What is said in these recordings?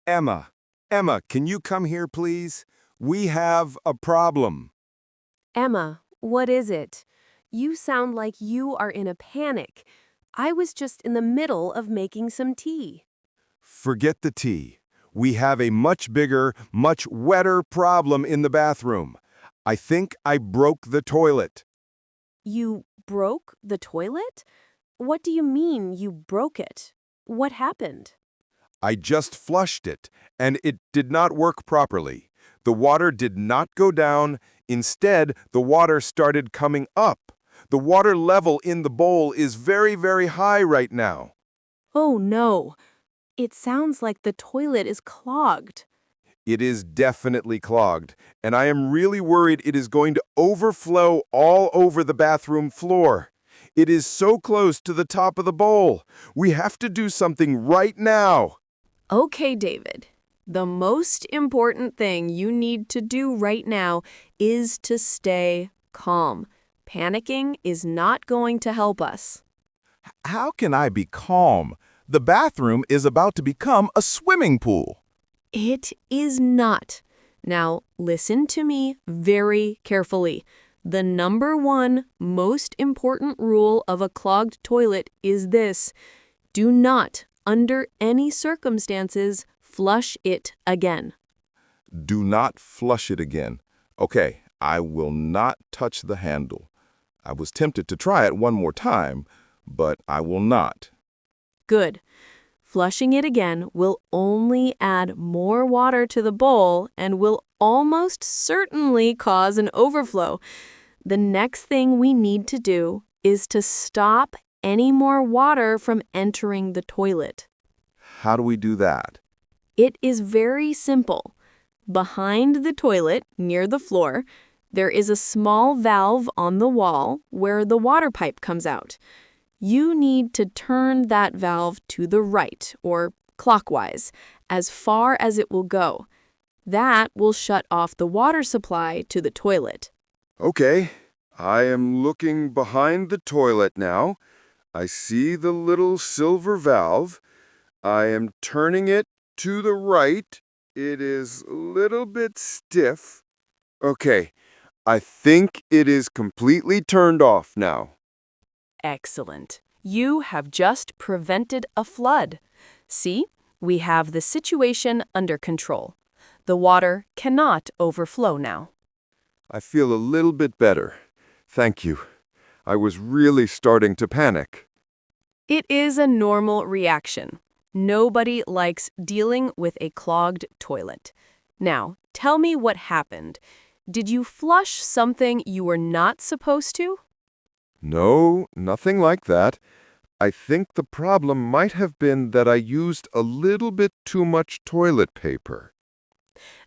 Emma. Emma, can you come here, please? We have a problem. Emma, what is it? You sound like you are in a panic. I was just in the middle of making some tea. Forget the tea. We have a much bigger, much wetter problem in the bathroom. I think I broke the toilet. You broke the toilet? What do you mean you broke it? What happened? I just flushed it, and it did not work properly. The water did not go down. Instead, the water started coming up. The water level in the bowl is very, very high right now. Oh no. It sounds like the toilet is clogged. It is definitely clogged, and I am really worried it is going to overflow all over the bathroom floor. It is so close to the top of the bowl. We have to do something right now. Okay, David. The most important thing you need to do right now is to stay calm. Panicking is not going to help us. How can I be calm? The bathroom is about to become a swimming pool. It is not. Now, listen to me very carefully. The number one most important rule of a clogged toilet is this: do not, under any circumstances, flush it again. Do not flush it again. Okay, I will not touch the handle. I was tempted to try it one more time, but I will not. Good. Flushing it again will only add more water to the bowl and will almost certainly cause an overflow. The next thing we need to do is to stop any more water from entering the toilet. How do we do that? It is very simple. Behind the toilet, near the floor, there is a small valve on the wall where the water pipe comes out. You need to turn that valve to the right, or clockwise, as far as it will go. That will shut off the water supply to the toilet. Okay, I am looking behind the toilet now. I see the little silver valve. I am turning it to the right. It is a little bit stiff. Okay, I think it is completely turned off now. Excellent. You have just prevented a flood. See, we have the situation under control. The water cannot overflow now. I feel a little bit better. Thank you. I was really starting to panic. It is a normal reaction. Nobody likes dealing with a clogged toilet. Now, tell me what happened. Did you flush something you were not supposed to? No, nothing like that. I think the problem might have been that I used a little bit too much toilet paper.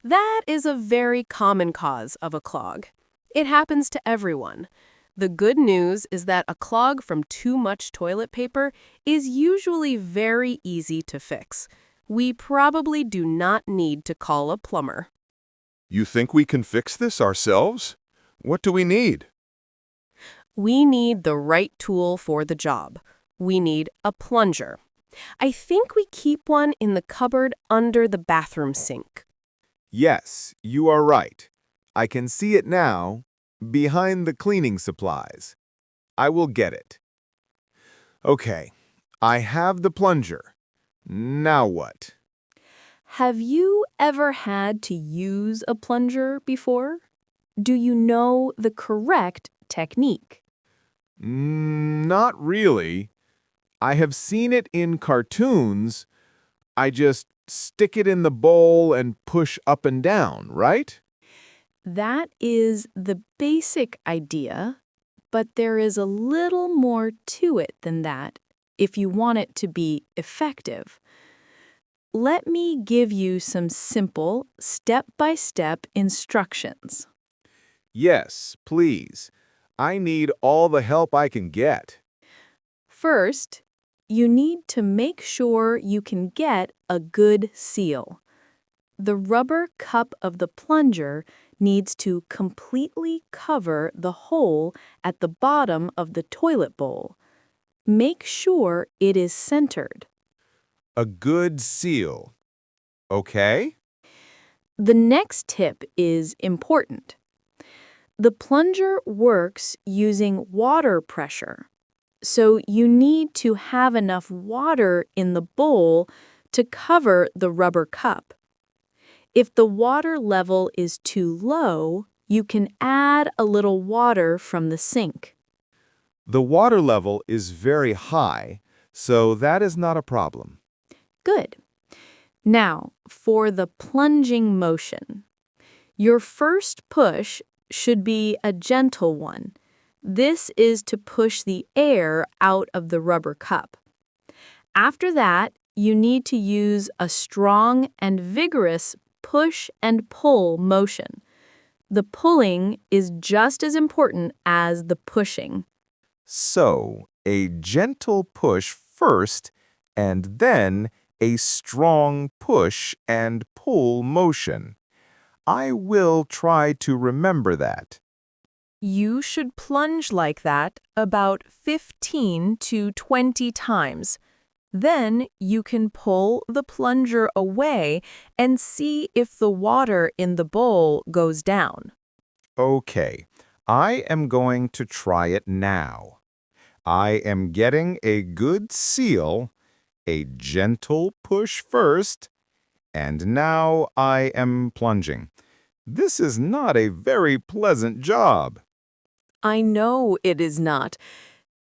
That is a very common cause of a clog. It happens to everyone. The good news is that a clog from too much toilet paper is usually very easy to fix. We probably do not need to call a plumber. You think we can fix this ourselves? What do we need? We need the right tool for the job. We need a plunger. I think we keep one in the cupboard under the bathroom sink. Yes, you are right. I can see it now, behind the cleaning supplies. I will get it. Okay, I have the plunger. Now what? Have you ever had to use a plunger before? Do you know the correct technique? Not really. I have seen it in cartoons. I just stick it in the bowl and push up and down, right? That is the basic idea, but there is a little more to it than that if you want it to be effective. Let me give you some simple, step-by-step instructions. Yes, please. I need all the help I can get. First, you need to make sure you can get a good seal. The rubber cup of the plunger needs to completely cover the hole at the bottom of the toilet bowl. Make sure it is centered. A good seal. Okay? The next tip is important. The plunger works using water pressure, so you need to have enough water in the bowl to cover the rubber cup. If the water level is too low, you can add a little water from the sink. The water level is very high, so that is not a problem. Good. Now, for the plunging motion. Your first push should be a gentle one. This is to push the air out of the rubber cup. After that, you need to use a strong and vigorous push and pull motion. The pulling is just as important as the pushing. So, a gentle push first, and then a strong push and pull motion. I will try to remember that. You should plunge like that about 15 to 20 times. Then you can pull the plunger away and see if the water in the bowl goes down. Okay, I am going to try it now. I am getting a good seal, a gentle push first, and now I am plunging. This is not a very pleasant job. I know it is not,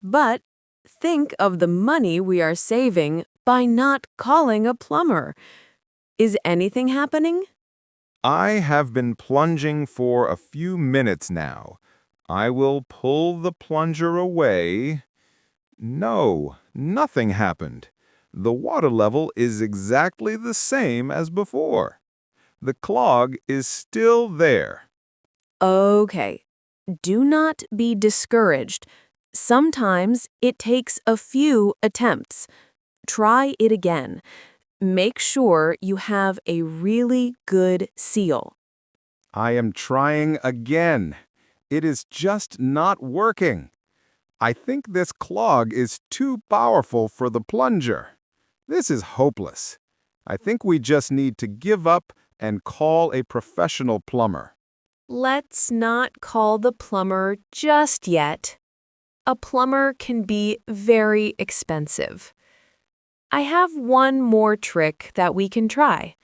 but think of the money we are saving by not calling a plumber. Is anything happening? I have been plunging for a few minutes now. I will pull the plunger away. No, nothing happened. The water level is exactly the same as before. The clog is still there. Okay, do not be discouraged. Sometimes it takes a few attempts. Try it again. Make sure you have a really good seal. I am trying again. It is just not working. I think this clog is too powerful for the plunger. This is hopeless. I think we just need to give up and call a professional plumber. Let's not call the plumber just yet. A plumber can be very expensive. I have one more trick that we can try.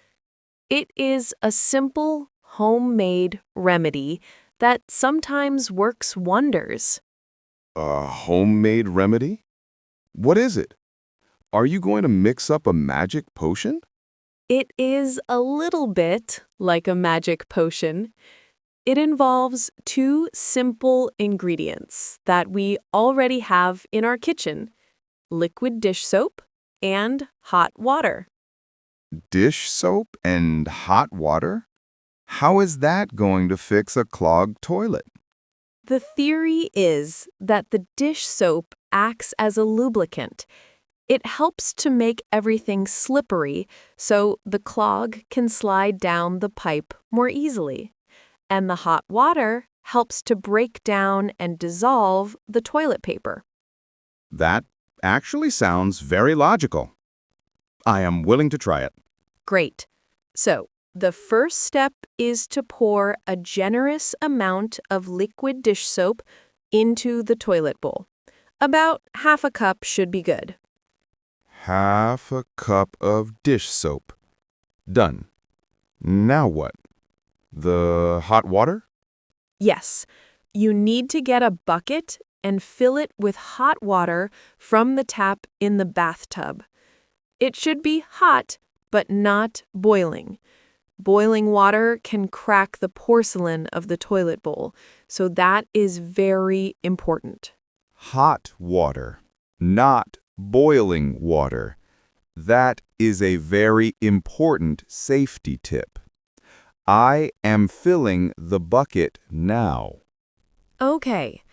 It is a simple, homemade remedy that sometimes works wonders. A homemade remedy? What is it? Are you going to mix up a magic potion? It is a little bit like a magic potion. It involves two simple ingredients that we already have in our kitchen: liquid dish soap and hot water. Dish soap and hot water? How is that going to fix a clogged toilet? The theory is that the dish soap acts as a lubricant. It helps to make everything slippery so the clog can slide down the pipe more easily. And the hot water helps to break down and dissolve the toilet paper. That actually sounds very logical. I am willing to try it. Great. So, the first step is to pour a generous amount of liquid dish soap into the toilet bowl. About half a cup should be good. Half a cup of dish soap. Done. Now what? The hot water? Yes, you need to get a bucket and fill it with hot water from the tap in the bathtub. It should be hot, but not boiling. Boiling water can crack the porcelain of the toilet bowl, so that is very important. Hot water, not boiling water. That is a very important safety tip. I am filling the bucket now. Okay,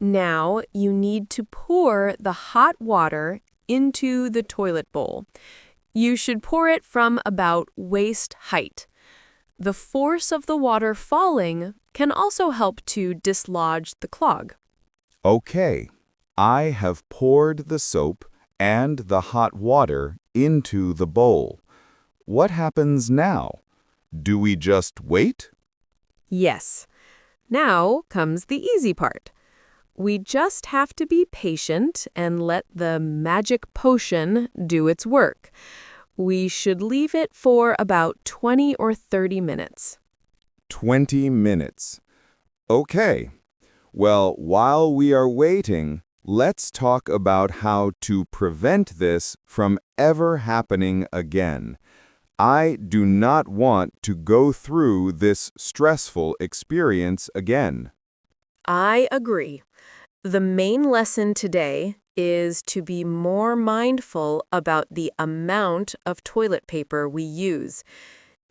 now you need to pour the hot water into the toilet bowl. You should pour it from about waist height. The force of the water falling can also help to dislodge the clog. Okay, I have poured the soap and the hot water into the bowl. What happens now? Do we just wait? Yes. Now comes the easy part. We just have to be patient and let the magic potion do its work. We should leave it for about 20 or 30 minutes. 20 minutes. Okay. Well, while we are waiting, let's talk about how to prevent this from ever happening again. I do not want to go through this stressful experience again. I agree. The main lesson today is to be more mindful about the amount of toilet paper we use.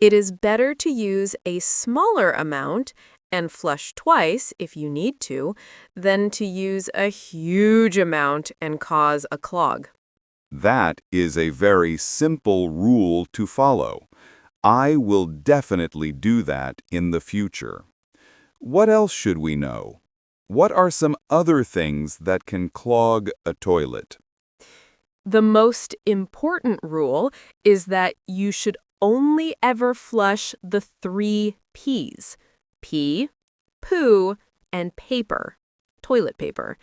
It is better to use a smaller amount and flush twice if you need to, than to use a huge amount and cause a clog. That is a very simple rule to follow. I will definitely do that in the future. What else should we know? What are some other things that can clog a toilet? The most important rule is that you should only ever flush the 3 P's: pee, poo, and paper, toilet paper.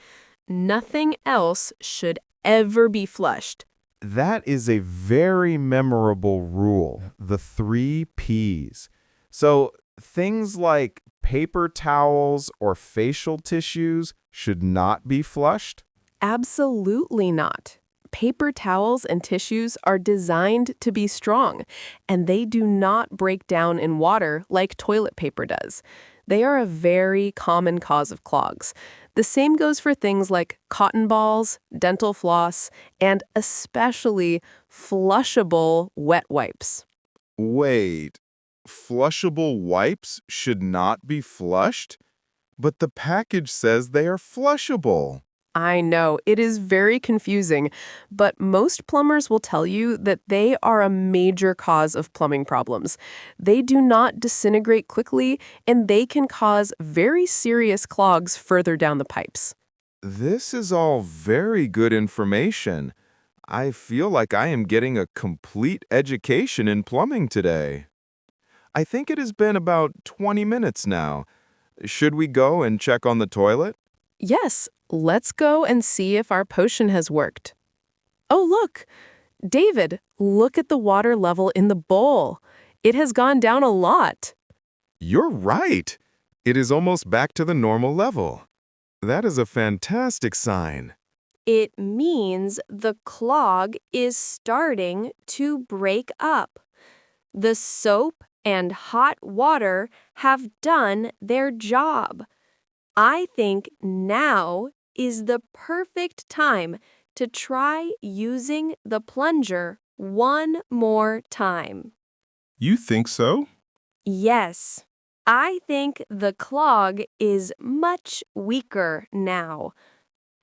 Nothing else should ever be flushed. That is a very memorable rule, the 3 Ps. So things like paper towels or facial tissues should not be flushed? Absolutely not. Paper towels and tissues are designed to be strong, and they do not break down in water like toilet paper does. They are a very common cause of clogs. The same goes for things like cotton balls, dental floss, and especially flushable wet wipes. Wait, flushable wipes should not be flushed? But the package says they are flushable. I know, it is very confusing, but most plumbers will tell you that they are a major cause of plumbing problems. They do not disintegrate quickly, and they can cause very serious clogs further down the pipes. This is all very good information. I feel like I am getting a complete education in plumbing today. I think it has been about 20 minutes now. Should we go and check on the toilet? Yes, let's go and see if our potion has worked. Oh, look! David, look at the water level in the bowl. It has gone down a lot. You're right. It is almost back to the normal level. That is a fantastic sign. It means the clog is starting to break up. The soap and hot water have done their job. I think now is the perfect time to try using the plunger one more time. You think so? Yes, I think the clog is much weaker now.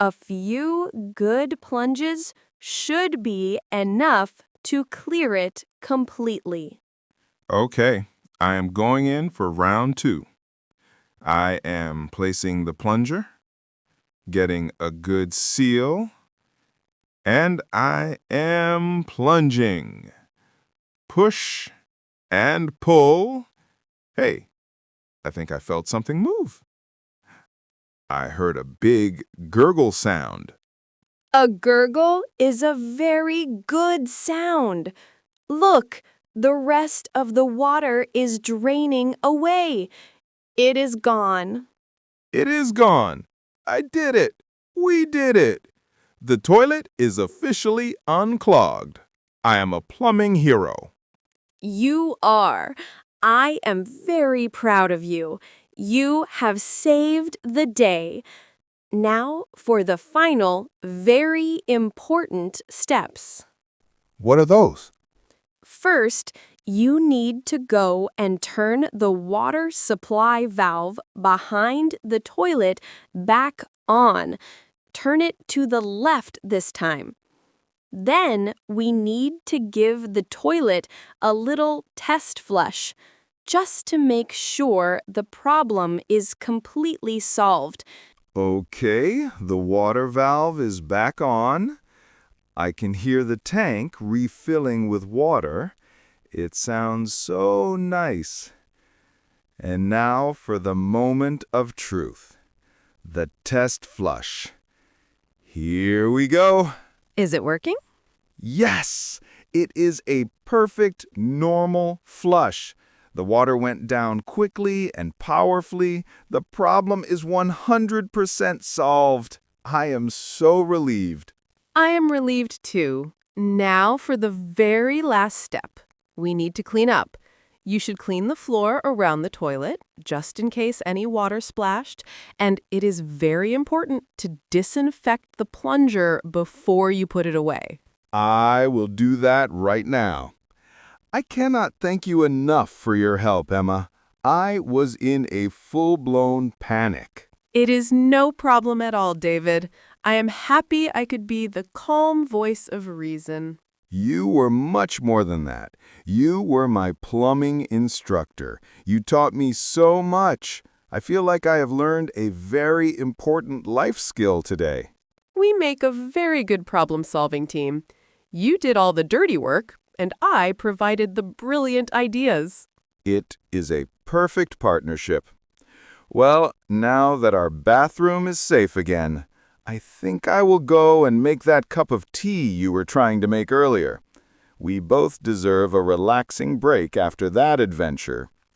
A few good plunges should be enough to clear it completely. Okay, I am going in for round 2. I am placing the plunger, getting a good seal, and I am plunging. Push and pull. Hey, I think I felt something move. I heard a big gurgle sound. A gurgle is a very good sound. Look, the rest of the water is draining away. It is gone. It is gone. I did it. We did it. The toilet is officially unclogged. I am a plumbing hero. You are. I am very proud of you. You have saved the day. Now for the final, very important steps. What are those? First, you need to go and turn the water supply valve behind the toilet back on. Turn it to the left this time. Then we need to give the toilet a little test flush, just to make sure the problem is completely solved. Okay, the water valve is back on. I can hear the tank refilling with water. It sounds so nice. And now for the moment of truth. The test flush. Here we go. Is it working? Yes! It is a perfect, normal flush. The water went down quickly and powerfully. The problem is 100% solved. I am so relieved. I am relieved too. Now for the very last step. We need to clean up. You should clean the floor around the toilet, just in case any water splashed, and it is very important to disinfect the plunger before you put it away. I will do that right now. I cannot thank you enough for your help, Emma. I was in a full-blown panic. It is no problem at all, David. I am happy I could be the calm voice of reason. You were much more than that. You were my plumbing instructor. You taught me so much. I feel like I have learned a very important life skill today. We make a very good problem-solving team. You did all the dirty work, and I provided the brilliant ideas. It is a perfect partnership. Well, now that our bathroom is safe again, I think I will go and make that cup of tea you were trying to make earlier. We both deserve a relaxing break after that adventure.